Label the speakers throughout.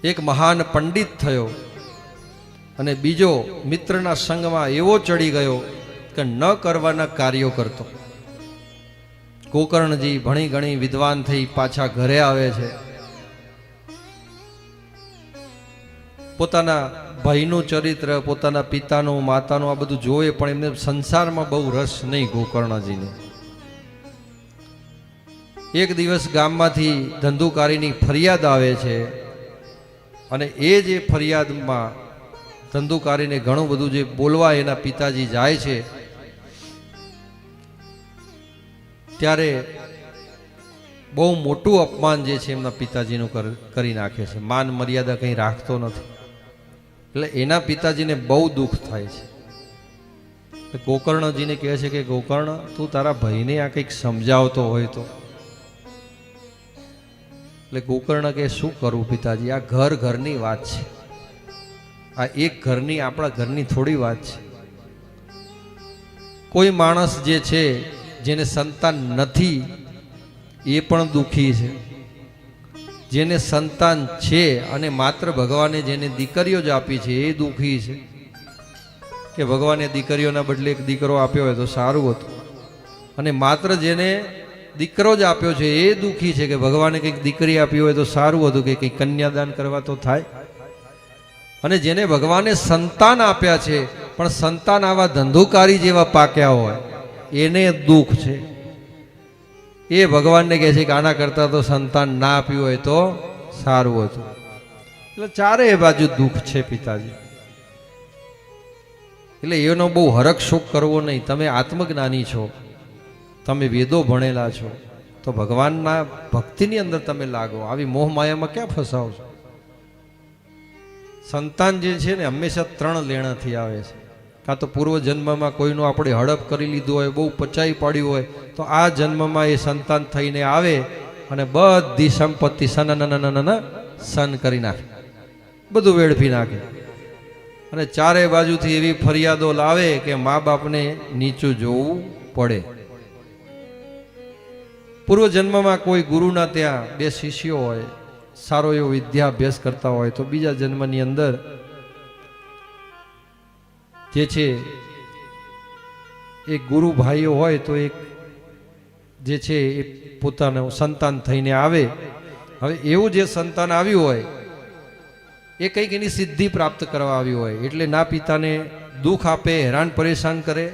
Speaker 1: એક મહાન પંડિત થયો અને બીજો મિત્રના સંગમાં એવો ચડી ગયો કે ન કરવાના કાર્યો કરતો. ગોકર્ણજી ભણી ગણી વિદ્વાન થઈ પાછા ઘરે આવે છે. પોતાના ભાઈનું ચરિત્ર, પોતાના પિતાનું, માતાનું આ બધું જોવે, પણ એમને સંસારમાં બહુ રસ નહીં ગોકર્ણજીને. એક દિવસ ગામમાંથી ધંધુકારીની ફરિયાદ આવે છે અને એ જે ફરિયાદમાં ધંધુકારીને ઘણું બધું જે બોલવા એના પિતાજી જાય છે, ત્યારે બહુ મોટું અપમાન જે છે એમના પિતાજીનું કરી નાખે છે. માન મર્યાદા કંઈ રાખતો નથી. એટલે એના પિતાજીને બહુ દુઃખ થાય છે. ગોકર્ણજીને કહે છે કે ગોકર્ણ, તું તારા ભાઈને આ કંઈક સમજાવતો હોય તો. એટલે ગોકર્ણ કે શું કરું પિતાજી, આ ઘરની વાત છે, આ એક ઘરની, આપણા ઘરની થોડી વાત છે. કોઈ માણસ જે છે જેને સંતાન નથી એ પણ દુઃખી છે. જેને સંતાન છે અને માત્ર ભગવાને જેને દીકરીઓ જ આપી છે એ દુઃખી છે કે ભગવાને દીકરીઓના બદલે એક દીકરો આપ્યો હોય તો સારું હતું. અને માત્ર જેને દીકરો જ આપ્યો છે એ દુઃખી છે કે ભગવાને કંઈક દીકરી આપી હોય તો સારું હતું, કે કંઈક કન્યાદાન કરવા તો થાય. અને જેને ભગવાને સંતાન આપ્યા છે પણ સંતાન આવા ધંધુકારી જેવા પાક્યા હોય એને દુઃખ છે. એ ભગવાનને કહે છે કે આના કરતા તો સંતાન ના આપ્યું હોય તો સારું હતું. એટલે ચારેય બાજુ દુઃખ છે પિતાજી. એટલે એનો બહુ હરખ શોક કરવો નહીં. તમે આત્મજ્ઞાની છો, તમે વેદો ભણેલા છો, તો ભગવાનના ભક્તિની અંદર તમે લાગો. આવી મોહ માયામાં ક્યાં ફસાવો છો? સંતાન જે છે ને હંમેશા 3 લેણાથી આવે છે. કાં તો પૂર્વ જન્મમાં કોઈનું આપણે હડપ કરી લીધું હોય, બહુ પચાઈ પડ્યું હોય, તો આ જન્મમાં એ સંતાન થઈને આવે અને બધી સંપત્તિ સન કરી નાખે, બધું વેડફી નાખે. અને ચારે બાજુથી એવી ફરિયાદો લાવે કે મા બાપને નીચું જોવું પડે. પૂર્વ જન્મમાં કોઈ ગુરુના ત્યાં 2 શિષ્યો હોય, સારો એવો વિદ્યાભ્યાસ કરતા હોય, તો બીજા જન્મની અંદર જે છે એક ગુરુ ભાઈઓ હોય તો એક જે છે એ પોતાનું સંતાન થઈને આવે. હવે એવું જે સંતાન આવ્યું હોય એ કંઈક એની સિદ્ધિ પ્રાપ્ત કરવા આવ્યું હોય, એટલે ના પિતાને દુઃખ આપે, હેરાન પરેશાન કરે,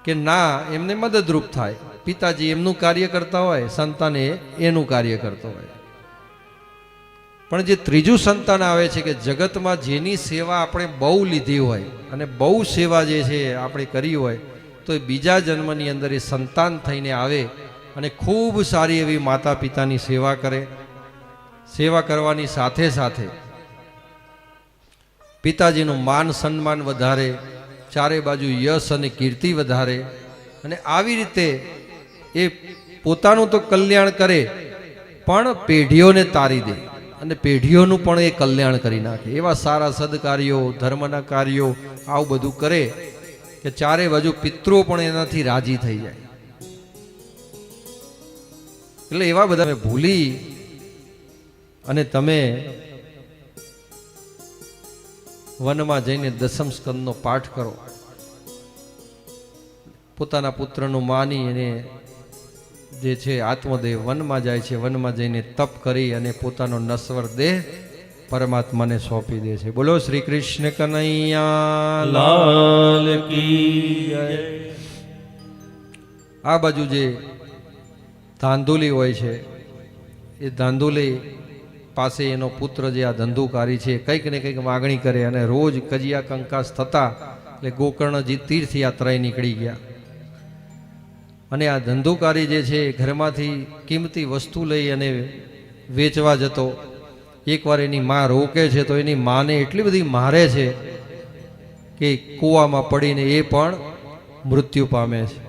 Speaker 1: કે ના એમને મદદરૂપ થાય. પિતાજી એમનું કાર્ય કરતા હોય, સંતાન એનું કાર્ય કરતો હોય. પણ જે ત્રીજું સંતાન આવે છે કે જગતમાં જેની સેવા આપણે બહુ લીધી હોય અને બહુ સેવા જે છે આપણે કરી હોય, તો એ બીજા જન્મની અંદર એ સંતાન થઈને આવે અને ખૂબ સારી એવી માતા પિતાની સેવા કરે. સેવા કરવાની સાથે સાથે પિતાજીનું માન સન્માન વધારે, ચારે બાજુ યશ અને કીર્તિ વધારે. અને આવી રીતે એ પોતાનું તો કલ્યાણ કરે પણ પેઢીઓને તારી દે અને પેઢીઓનું પણ એ કલ્યાણ કરી નાખે. એવા સારા સદકાર્યો, ધર્મના કાર્યો આવું બધું કરે કે ચારે બાજુ પિતૃઓ પણ એનાથી રાજી થઈ જાય. એટલે એવા બધા ભૂલી અને તમે વનમાં જઈને 10મ સ્કંદનો પાઠ કરો. પોતાના પુત્રનું માની અને જે છે આત્મદેવ વનમાં જાય છે. વનમાં જઈને તપ કરી અને પોતાનો નશ્વર દેહ પરમાત્માને સોંપી દે છે. બોલો શ્રી કૃષ્ણ કનૈયા લાલ કી જય. આ બાજુ જે ધાંધુલી હોય છે એ ધાંધુલી પાસે એનો પુત્ર જે આ ધંધુકારી છે કંઈક ને કંઈક માગણી કરે અને રોજ કજિયા કંકાસ થતા એટલે ગોકર્ણજી તીર્થયાત્રાએ નીકળી ગયા. અને આ ધંધુકારી જે છે ઘરમાંથી કિંમતી વસ્તુ લઈ અને વેચવા જતો. એકવાર એની માં રોકે છે તો એની માને એટલી બધી મારે છે કે કૂવામાં પડીને એ પણ મૃત્યુ પામે છે.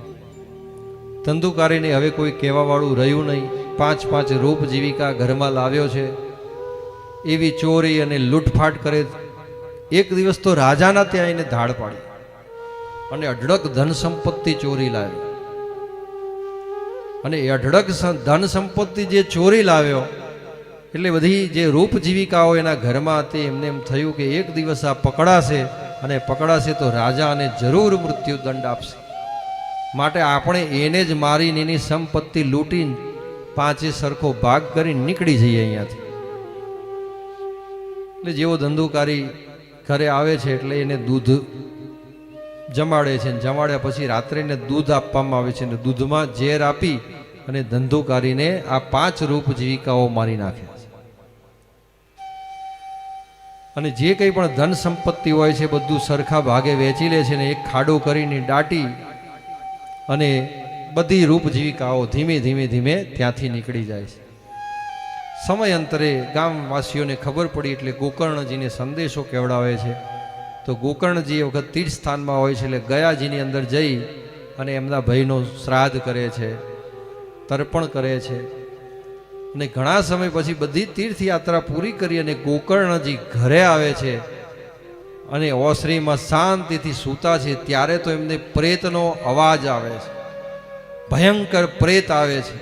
Speaker 1: ધંધુકારીને હવે કોઈ કહેવાવાળું રહ્યું નહીં. 5 રૂપ જીવિકા ઘરમાં લાવ્યો છે. એવી ચોરી અને લૂંટફાટ કરે. એક દિવસ તો રાજાના ત્યાં એને ધાડ પાડી અને અઢળક ધન સંપત્તિ ચોરી લાવી. અને અઢળક ધન સંપત્તિ જે ચોરી લાવ્યો એટલે બધી જે રૂપ જીવિકાઓ એના ઘરમાં હતી, એમને એમ થયું કે એક દિવસ આ પકડાશે, અને પકડાશે તો રાજા અને જરૂર મૃત્યુદંડ આપશે, માટે આપણે એને જ મારીને એની સંપત્તિ લૂંટીને પાંચે સરખો ભાગ કરીને નીકળી જઈએ અહીંયાથી. એટલે જેવો ધંધુકારી ઘરે આવે છે એટલે એને દૂધ જમાડે છે, જમાડ્યા પછી રાત્રે એને દૂધ આપવામાં આવે છે, અને દૂધમાં ઝેર આપી અને ધંધુકારીને આ 5 રૂપ જીવિકાઓ મારી નાખે છે. અને જે કંઈ પણ ધન સંપત્તિ હોય છે બધું સરખા ભાગે વેચી લે છે, ને એક ખાડો કરીને દાટી અને બધી રૂપ જીવિકાઓ ધીમે ધીમે ધીમે ત્યાંથી નીકળી જાય છે. સમયાંતરે ગામવાસીઓને ખબર પડી એટલે ગોકર્ણજીને સંદેશો કહેવડાવે છે. તો ગોકર્ણજી એ વખત તીર્થ સ્થાનમાં હોય છે, એટલે ગયાજીની અંદર જઈ અને એમના ભાઈનો શ્રાદ્ધ કરે છે, તર્પણ કરે છે. અને ઘણા સમય પછી બધી તીર્થયાત્રા પૂરી કરી અને ગોકર્ણજી ઘરે આવે છે અને ઓસરીમાં શાંતિથી સૂતા છે, ત્યારે તો એમને પ્રેતનો અવાજ આવે છે, ભયંકર પ્રેત આવે છે.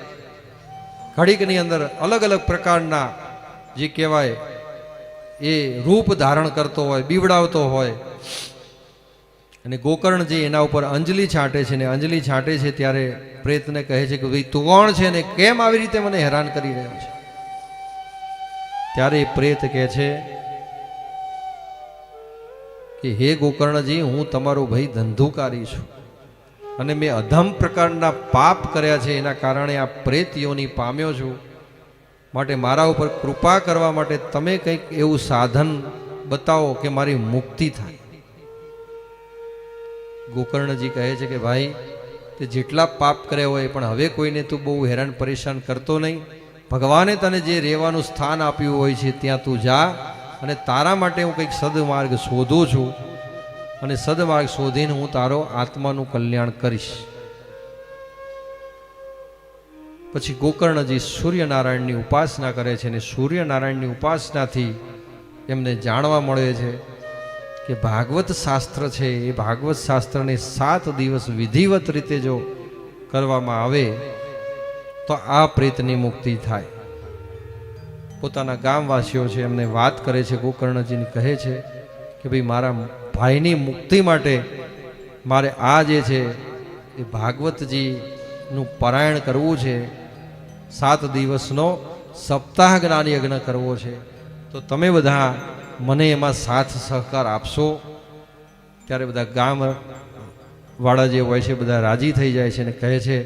Speaker 1: ઘડીકની અંદર અલગ અલગ પ્રકારના જે કહેવાય એ રૂપ ધારણ કરતો હોય, બીવડાવતો હોય. અને ગોકર્ણજી એના ઉપર અંજલિ છાંટે છે, ને અંજલિ છાંટે છે ત્યારે પ્રેતને કહે છે કે ભાઈ તું કોણ છે ને કેમ આવી રીતે મને હેરાન કરી રહ્યો છે? ત્યારે પ્રેત કહે છે કે હે ગોકર્ણજી, હું તમારો ભાઈ ધંધુકારી છું, અને મેં અધમ પ્રકારના પાપ કર્યા છે, એના કારણે આ પ્રેત યોની પામ્યો છું. માટે મારા ઉપર કૃપા કરવા માટે તમે કંઈક એવું સાધન બતાવો કે મારી મુક્તિ થાય. ગોકર્ણજી કહે છે કે ભાઈ, તે જેટલા પાપ કર્યા હોય પણ હવે કોઈને તું બહુ હેરાન પરેશાન કરતો નહીં. ભગવાને તને જે રહેવાનું સ્થાન આપ્યું હોય છે ત્યાં તું જા, અને તારા માટે હું કંઈક સદમાર્ગ શોધું છું, અને સદમાર્ગ શોધીને હું તારો આત્માનું કલ્યાણ કરીશ. પછી ગોકર્ણજી સૂર્યનારાયણની ઉપાસના કરે છે, અને સૂર્યનારાયણની ઉપાસનાથી એમને જાણવા મળે છે કે ભાગવત શાસ્ત્ર છે એ ભાગવત શાસ્ત્રને 7 દિવસ વિધિવત રીતે જો કરવામાં આવે તો આ પ્રેતની મુક્તિ થાય. પોતાના ગામવાસીઓ છે એમને વાત કરે છે, ગોકર્ણજીને કહે છે કે ભાઈ મારા ભાઈની મુક્તિ માટે મારે આ જે છે એ ભાગવતજીનું પારાયણ કરવું છે, 7 દિવસનો સપ્તાહ જ્ઞાન યજ્ઞ કરવો છે, તો તમે બધા મને એમાં સાથ સહકાર આપશો. ત્યારે બધા ગામ વાળા જે હોય છે બધા રાજી થઈ જાય છે અને કહે છે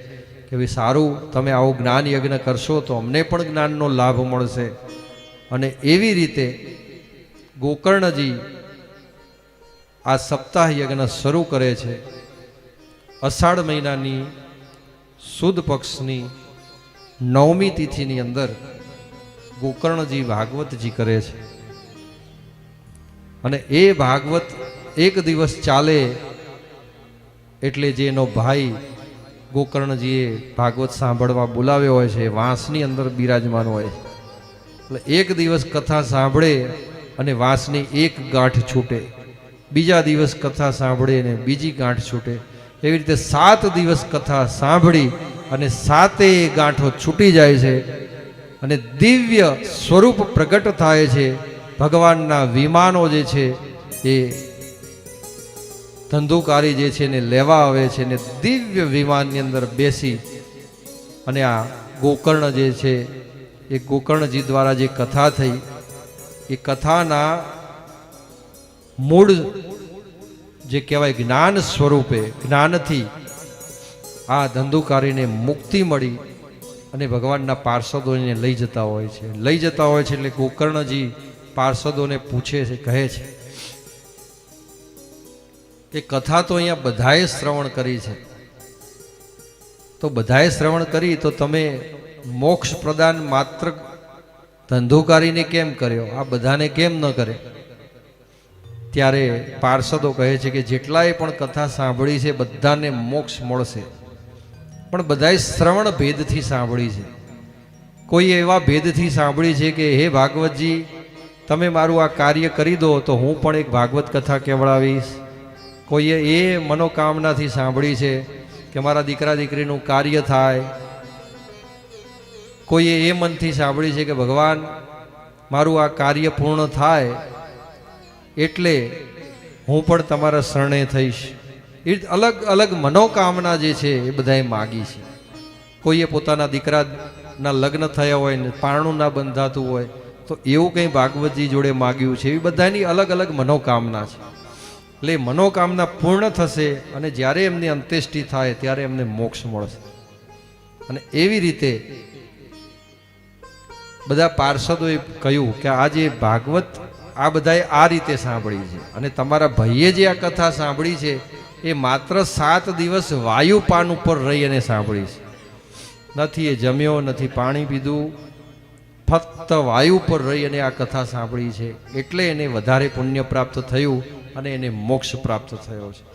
Speaker 1: કે ભાઈ સારું, તમે આવું જ્ઞાન યજ્ઞ કરશો તો અમને પણ જ્ઞાનનો લાભ મળશે. અને એવી રીતે ગોકર્ણજી આ સપ્તાહ યજ્ઞ શરૂ કરે છે. અષાઢ મહિનાની સુદ પક્ષની 9મી તિથિની અંદર ગોકર્ણજી ભાગવતજી કરે છે. અને એ ભાગવત એક દિવસ ચાલે એટલે જે એનો ભાઈ ગોકર્ણજીએ ભાગવત સાંભળવા બોલાવ્યો હોય છે, વાંસની અંદર બિરાજમાન હોય છે. એટલે એક દિવસ કથા સાંભળે અને વાંસની એક ગાંઠ છૂટે, બીજા દિવસ કથા સાંભળે અને બીજી ગાંઠ છૂટે. એવી રીતે 7 દિવસ કથા સાંભળી અને 7 ગાંઠો છૂટી જાય છે, અને દિવ્ય સ્વરૂપ પ્રગટ થાય છે. ભગવાનના વિમાનો જે છે એ ધંધુકારી જે છે ને લેવા આવે છે, ને દિવ્ય વિમાનની અંદર બેસી અને આ ગોકર્ણ જે છે એ ગોકર્ણજી દ્વારા જે કથા થઈ એ કથાના મૂળ જે કહેવાય જ્ઞાન સ્વરૂપે, જ્ઞાનથી આ ધંધુકારીને મુક્તિ મળી અને ભગવાનના પાર્ષદોને લઈ જતા હોય છે. લઈ જતા હોય છે એટલે ગોકર્ણજી પાર્ષદોને પૂછે છે, કહે છે કે કથા તો અહીંયા બધાએ શ્રવણ કરી છે, તો બધાએ શ્રવણ કરી તો તમે મોક્ષ પ્રદાન માત્ર ધંધુકારીને કેમ કર્યો, આ બધાને કેમ ન કરે? ત્યારે પાર્ષદો કહે છે કે જેટલાએ પણ કથા સાંભળી છે બધાને મોક્ષ મળશે, પણ બધાએ શ્રવણ ભેદથી સાંભળી છે. કોઈ એવા ભેદથી સાંભળી છે કે હે ભાગવતજી, તમે મારું આ કાર્ય કરી દો તો હું પણ એક ભાગવત કથા કેવડાવીશ. કોઈએ એ મનોકામનાથી સાંભળી છે કે મારા દીકરા દીકરીનું કાર્ય થાય. કોઈએ એ મનથી સાંભળી છે કે ભગવાન મારું આ કાર્ય પૂર્ણ થાય એટલે હું પણ તમારા શરણે થઈશ. એ અલગ અલગ મનોકામના જે છે એ બધાએ માગી છે. કોઈએ પોતાના દીકરાના લગ્ન થયા હોય ને પારણું ના બંધાતું હોય તો એવું કંઈ ભાગવતજી જોડે માગ્યું છે. એવી બધાની અલગ અલગ મનોકામના છે. એટલે મનોકામના પૂર્ણ થશે અને જ્યારે એમની અંત્યેષ્ટિ થાય ત્યારે એમને મોક્ષ મળશે. અને એવી રીતે બધા પાર્ષદોએ કહ્યું કે આ જે ભાગવત આ બધાએ આ રીતે સાંભળી છે અને તમારા ભાઈએ જે આ કથા સાંભળી છે એ માત્ર 7 દિવસ વાયુપાન ઉપર રહી અને સાંભળી છે. નથી એ જમ્યો, નથી પાણી પીધું, ફક્ત વાયુ પર રહી અને આ કથા સાંભળી છે. એટલે એને વધારે પુણ્ય પ્રાપ્ત થયું અને એને મોક્ષ પ્રાપ્ત થયો છે.